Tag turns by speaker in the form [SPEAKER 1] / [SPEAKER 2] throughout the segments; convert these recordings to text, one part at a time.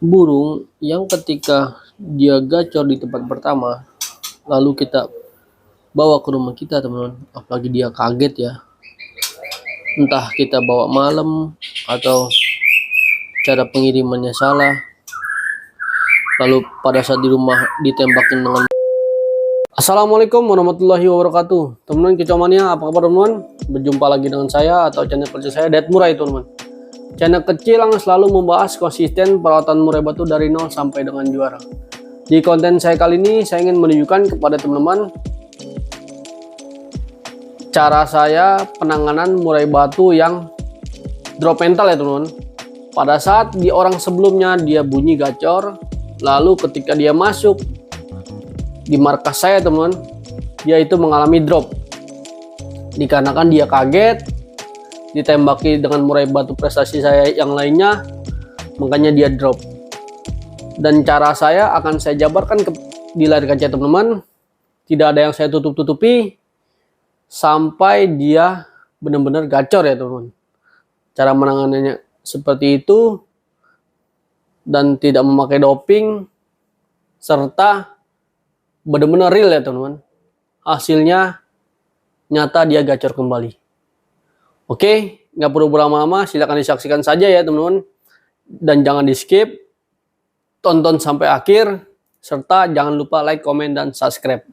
[SPEAKER 1] Burung yang ketika dia gacor di tempat pertama, lalu kita bawa ke rumah kita, teman-teman, apalagi dia kaget ya, entah kita bawa malam atau cara pengirimannya salah, lalu pada saat di rumah ditembakin dengan. Assalamualaikum warahmatullahi wabarakatuh, teman-teman kicomania, apa kabar teman-teman? Berjumpa lagi dengan saya atau channel kerja saya, Det Murai, teman-teman. Channel kecil yang selalu membahas konsisten perawatan murai batu dari nol sampai dengan juara. Di konten saya kali ini, saya ingin menunjukkan kepada teman-teman cara saya penanganan murai batu yang drop mental ya teman-teman. Pada saat di orang sebelumnya dia bunyi gacor, lalu ketika dia masuk di markas saya teman-teman, dia itu mengalami drop. Dikarenakan dia kaget, ditembaki dengan murai batu prestasi saya yang lainnya, makanya dia drop. Dan cara saya akan saya jabarkan di layar kaca teman-teman, tidak ada yang saya tutup-tutupi sampai dia benar-benar gacor ya teman-teman. Cara menangannya seperti itu dan tidak memakai doping serta benar-benar real ya teman-teman. Hasilnya nyata dia gacor kembali. Oke, nggak perlu berlama-lama, silakan disaksikan saja ya teman-teman. Dan jangan di skip, tonton sampai akhir, serta jangan lupa like, komen, dan subscribe.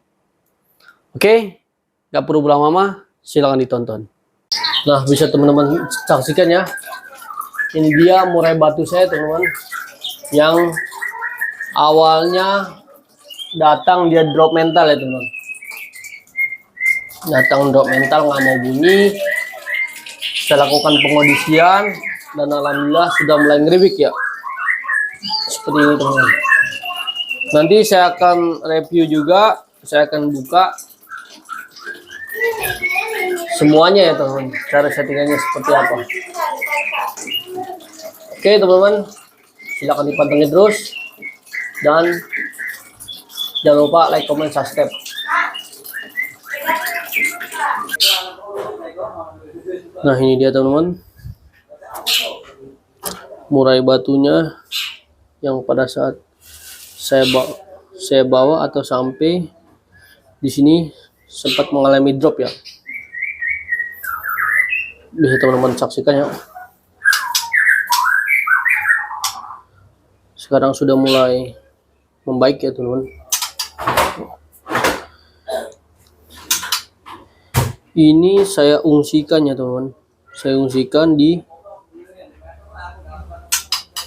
[SPEAKER 1] Oke, nggak perlu berlama-lama, silakan ditonton. Nah, bisa teman-teman saksikan ya. Ini dia murai batu saya teman-teman, yang awalnya datang dia drop mental ya teman-teman. Datang drop mental, nggak mau bunyi. Saya lakukan pengondisian dan alhamdulillah sudah mulai ngeribik ya, seperti ini teman-teman. Nanti saya akan review juga, saya akan buka semuanya ya teman-teman, cara settingannya seperti apa. Oke teman-teman, silakan dipantengin terus dan jangan lupa like, comment, subscribe. Nah, ini dia teman-teman, murai batunya yang pada saat saya bawa atau sampai di sini sempat mengalami drop ya. Bisa teman-teman saksikan ya. Sekarang sudah mulai membaik ya teman-teman. Ini saya ungsikan ya teman-teman. Saya ungsikan di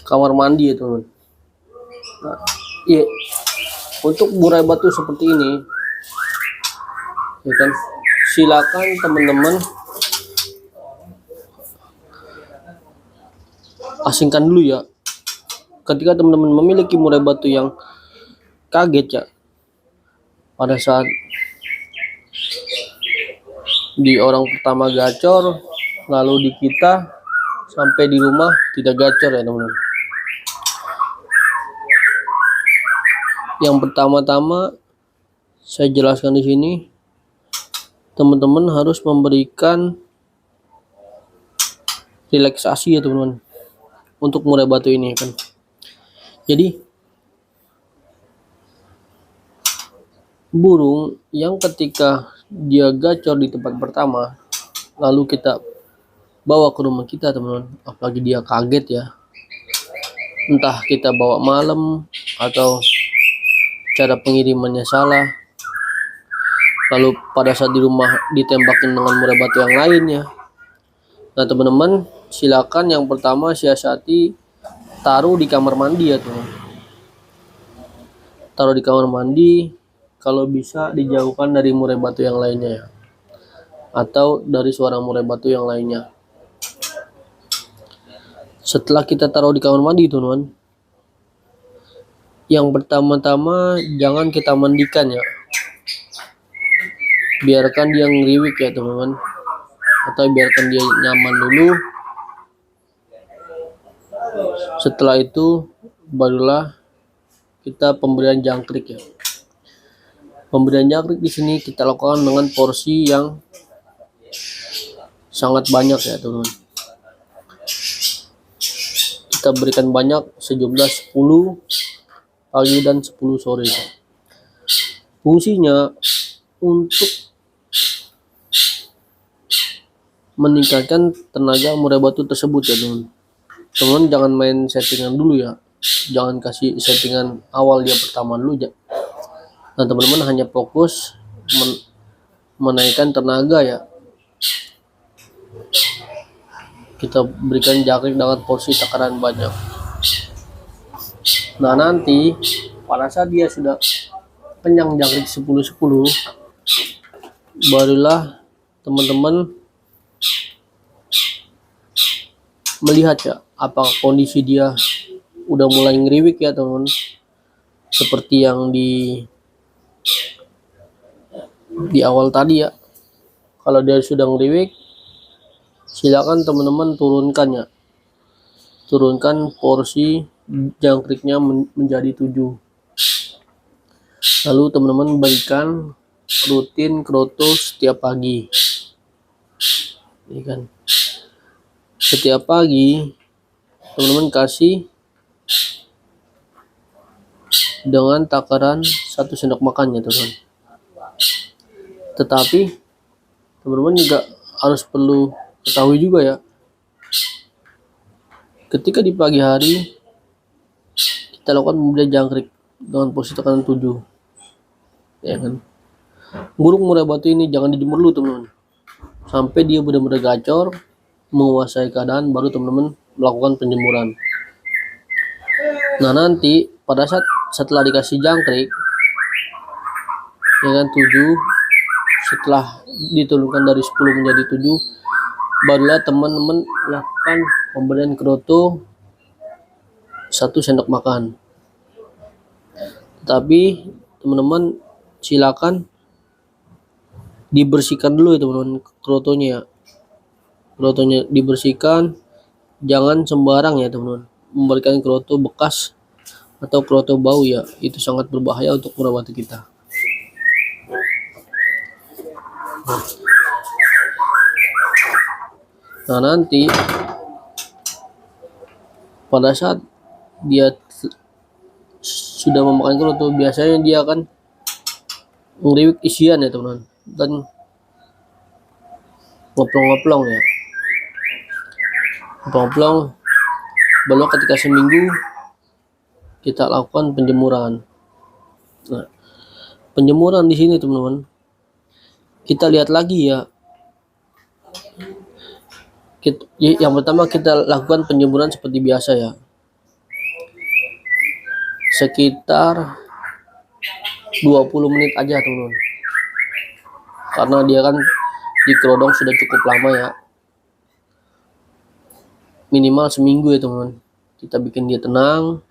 [SPEAKER 1] kamar mandi ya teman-teman. Nah, iya. Untuk murai batu seperti ini, ya kan, silakan teman-teman asingkan dulu ya. Ketika teman-teman memiliki murai batu yang kaget ya, pada saat di orang pertama gacor, lalu di kita sampai di rumah tidak gacor ya teman-teman. Yang pertama-tama saya jelaskan di sini, teman-teman harus memberikan relaksasi ya teman-teman untuk murai batu ini kan. Jadi burung yang ketika dia gacor di tempat pertama, lalu kita bawa ke rumah kita teman-teman, apalagi dia kaget ya, entah kita bawa malam atau cara pengirimannya salah, lalu pada saat di rumah ditembakin dengan murai batu yang lainnya. Nah teman-teman, silakan yang pertama siasati taruh di kamar mandi ya teman. Taruh di kamar mandi, kalau bisa dijauhkan dari murai batu yang lainnya ya, atau dari suara murai batu yang lainnya. Setelah kita taruh di kamar mandi teman-teman, yang pertama-tama jangan kita mandikan ya, biarkan dia ngeriwik ya teman-teman, atau biarkan dia nyaman dulu. Setelah itu barulah kita pemberian jangkrik ya. Pemberian jangkrik di sini kita lakukan dengan porsi yang sangat banyak ya teman-teman. kita berikan banyak, sejumlah 10 pagi dan 10 sore. Fungsinya untuk meningkatkan tenaga murai batu tersebut ya teman. Teman jangan main settingan dulu ya, jangan kasih settingan awal dia pertama dulu ya. Nah teman-teman hanya fokus menaikkan tenaga ya. Kita berikan jangkrik dengan porsi tekanan banyak. Nah nanti pada saat dia sudah kenyang jangkrik 10-10, barulah teman-teman melihat ya apakah kondisi dia udah mulai ngeriwik ya teman, seperti yang di awal tadi ya. Kalau dia sudah ngeriwik, silakan teman-teman turunkan porsi jangkriknya menjadi 7. Lalu teman-teman berikan rutin kroto setiap pagi. Ini kan setiap pagi teman-teman kasih dengan takaran 1 sendok makan ya teman. Tetapi teman-teman juga harus perlu ketahui juga ya, ketika di pagi hari kita lakukan pemberian jangkrik dengan posisi tekanan 7 ya kan. Burung murai batu ini jangan dijemur dulu teman-teman, sampai dia benar-benar gacor, menguasai keadaan, baru teman-teman melakukan penjemuran. Nah nanti pada saat setelah dikasih jangkrik ya kan 7, setelah diturunkan dari 10 menjadi 7, barulah teman-teman lakukan pemberian kroto 1 sendok makan. Tapi teman-teman silakan dibersihkan dulu ya teman-teman krotonya. Krotonya dibersihkan, jangan sembarang ya teman-teman memberikan kroto bekas atau kroto bau ya, itu sangat berbahaya untuk murai batu kita. Nah nanti pada saat dia sudah memakan kroto, biasanya dia akan ngeriwik isian ya teman-teman, dan ngoplong-ngoplong ya, ngoplong. Baru ketika seminggu kita lakukan penjemuran. Nah penjemuran di sini teman-teman, kita lihat lagi ya. Yang pertama kita lakukan penjemuran seperti biasa ya, sekitar 20 menit aja teman-teman, karena dia kan di kerodong sudah cukup lama ya, minimal seminggu ya teman-teman. Kita bikin dia tenang.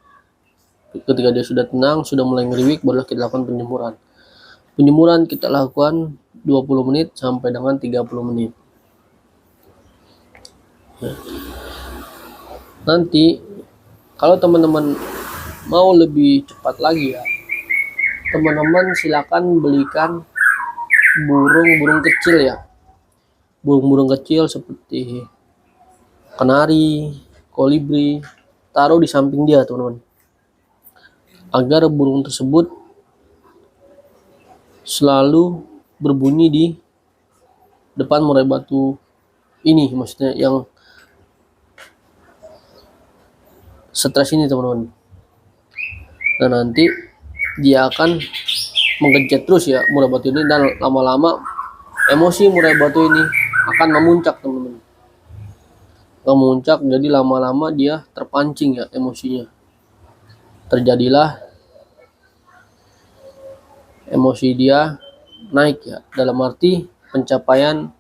[SPEAKER 1] Ketika dia sudah tenang, sudah mulai ngeriwik, barulah kita lakukan penjemuran. Penjemuran kita lakukan 20 menit sampai dengan 30 menit. Nah, nanti kalau teman-teman mau lebih cepat lagi ya, teman-teman silakan belikan burung-burung kecil ya, burung-burung kecil seperti kanari, kolibri, taruh di samping dia teman-teman, agar burung tersebut selalu berbunyi di depan murai batu ini, maksudnya yang stres ini teman-teman. Nah nanti dia akan menggencet terus ya murai batu ini, dan lama-lama emosi murai batu ini akan memuncak teman-teman, akan memuncak. Jadi lama-lama dia terpancing ya emosinya, terjadilah emosi dia naik ya, dalam arti pencapaian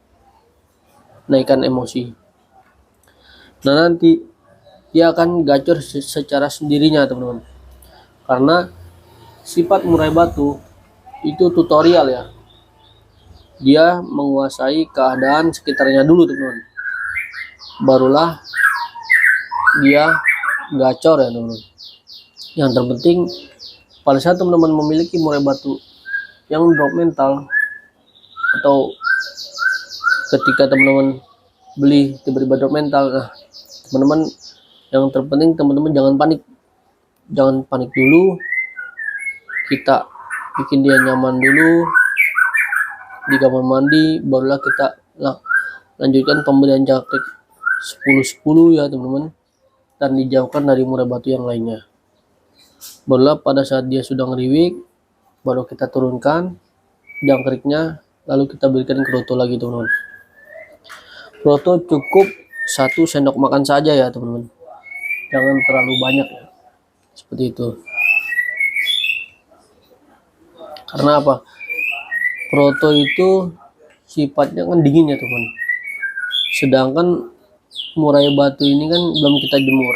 [SPEAKER 1] naikkan emosi. Nah nanti dia akan gacor secara sendirinya teman-teman, karena sifat murai batu itu tutorial ya, dia menguasai keadaan sekitarnya dulu teman-teman, barulah dia gacor ya teman-teman. Yang terpenting pada saat teman-teman memiliki murai batu yang drop mental, atau ketika teman-teman beli tiba-tiba drop mental, nah teman-teman Yang terpenting teman-teman jangan panik dulu. Kita bikin dia nyaman dulu di kamar mandi, barulah kita lanjutkan pemberian jangkrik 10-10 ya teman-teman, dan dijauhkan dari murai batu yang lainnya. Barulah pada saat dia sudah ngeriwik, baru kita turunkan jangkriknya, lalu kita berikan kroto lagi teman-teman. Kroto cukup 1 sendok makan saja ya teman-teman, jangan terlalu banyak ya, seperti itu. Karena apa? Kroto itu sifatnya kan dingin ya teman, sedangkan murai batu ini kan belum kita jemur,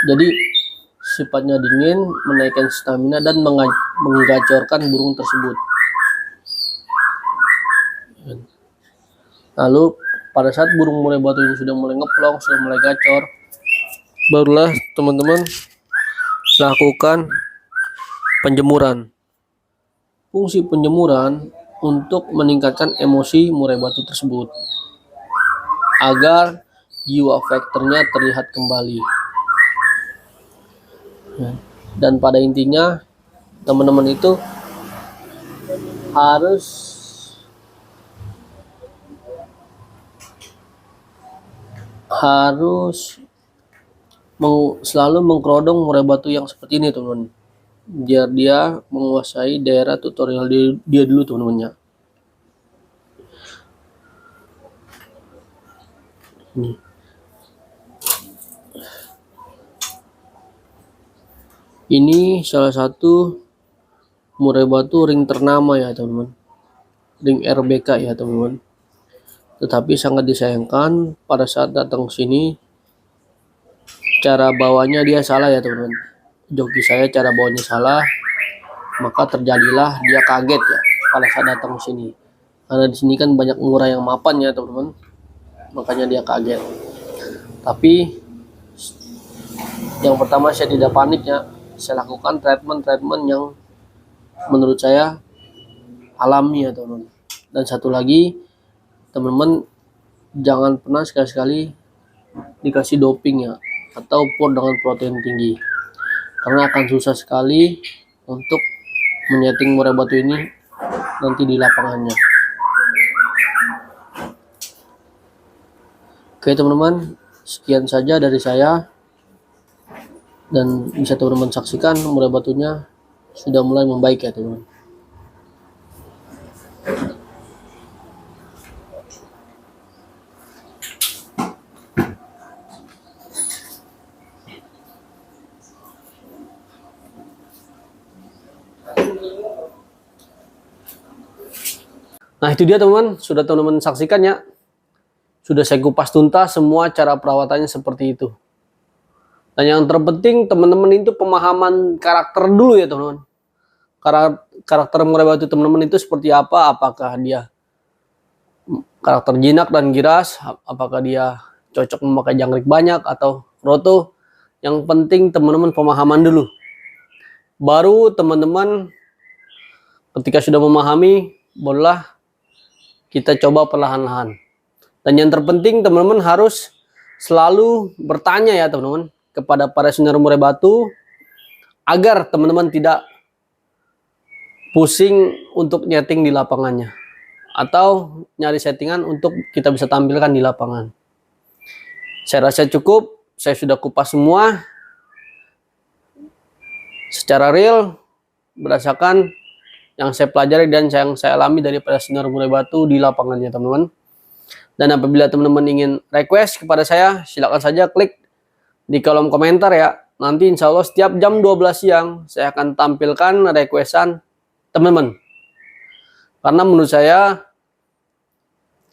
[SPEAKER 1] jadi sifatnya dingin, menaikkan stamina dan menggacorkan burung tersebut. Lalu pada saat burung murai batu ini sudah mulai ngeplong, sudah mulai gacor, barulah teman-teman lakukan penjemuran. Fungsi penjemuran untuk meningkatkan emosi murai batu tersebut agar jiwa faktornya terlihat kembali. Dan pada intinya teman-teman itu harus selalu mengkerodong murai batu yang seperti ini teman-teman, biar dia menguasai daerah tutorial dia dulu teman-temannya. Ini salah satu murai batu ring ternama ya teman-teman, ring RBK ya teman-teman. Tetapi sangat disayangkan pada saat datang ke sini cara bawanya dia salah ya teman-teman. Joki saya cara bawanya salah, maka terjadilah dia kaget ya pada saat datang ke sini. Karena di sini kan banyak murai yang mapan ya teman-teman, makanya dia kaget. Tapi yang pertama saya tidak panik ya, saya lakukan treatment yang menurut saya alami ya teman-teman. Dan satu lagi teman-teman, jangan pernah sekali-sekali dikasih doping ya, atau pur dengan protein tinggi, karena akan susah sekali untuk menyeting murai batu ini nanti di lapangannya. Oke teman-teman, sekian saja dari saya, dan bisa teman-teman saksikan murai batunya sudah mulai membaik ya teman-teman. Nah itu dia teman-teman, sudah teman-teman saksikan ya. Sudah saya kupas tuntas semua cara perawatannya seperti itu. Dan yang terpenting teman-teman itu pemahaman karakter dulu ya teman-teman. Karakter murai batu teman-teman itu seperti apa? Apakah dia karakter jinak dan giras? Apakah dia cocok memakai jangkrik banyak atau roto? Yang penting teman-teman pemahaman dulu. Baru teman-teman ketika sudah memahami, barulah kita coba perlahan-lahan. Dan yang terpenting teman-teman harus selalu bertanya ya teman-teman kepada para senior murai batu, agar teman-teman tidak pusing untuk nyeting di lapangannya, atau nyari settingan untuk kita bisa tampilkan di lapangan. Saya rasa cukup, saya sudah kupas semua secara real berdasarkan yang saya pelajari dan yang saya alami daripada senior murai batu di lapangannya teman-teman. Dan apabila teman-teman ingin request kepada saya, silakan saja klik di kolom komentar ya. Nanti insya Allah setiap jam 12 siang saya akan tampilkan requestan teman-teman. Karena menurut saya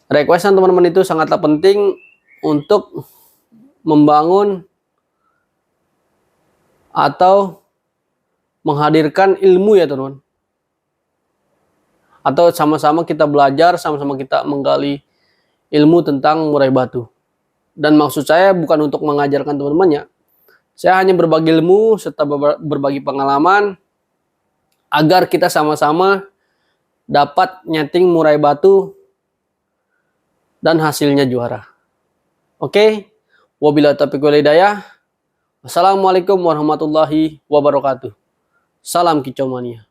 [SPEAKER 1] requestan teman-teman itu sangatlah penting untuk membangun atau menghadirkan ilmu ya teman-teman. Atau sama-sama kita belajar, sama-sama kita menggali ilmu tentang murai batu. Dan maksud saya bukan untuk mengajarkan teman-teman ya. Saya hanya berbagi ilmu serta berbagi pengalaman agar kita sama-sama dapat nyeting murai batu dan hasilnya juara. Oke, Wabillahi taufiq wal hidayah. Wassalamualaikum warahmatullahi wabarakatuh. Salam kicau mania.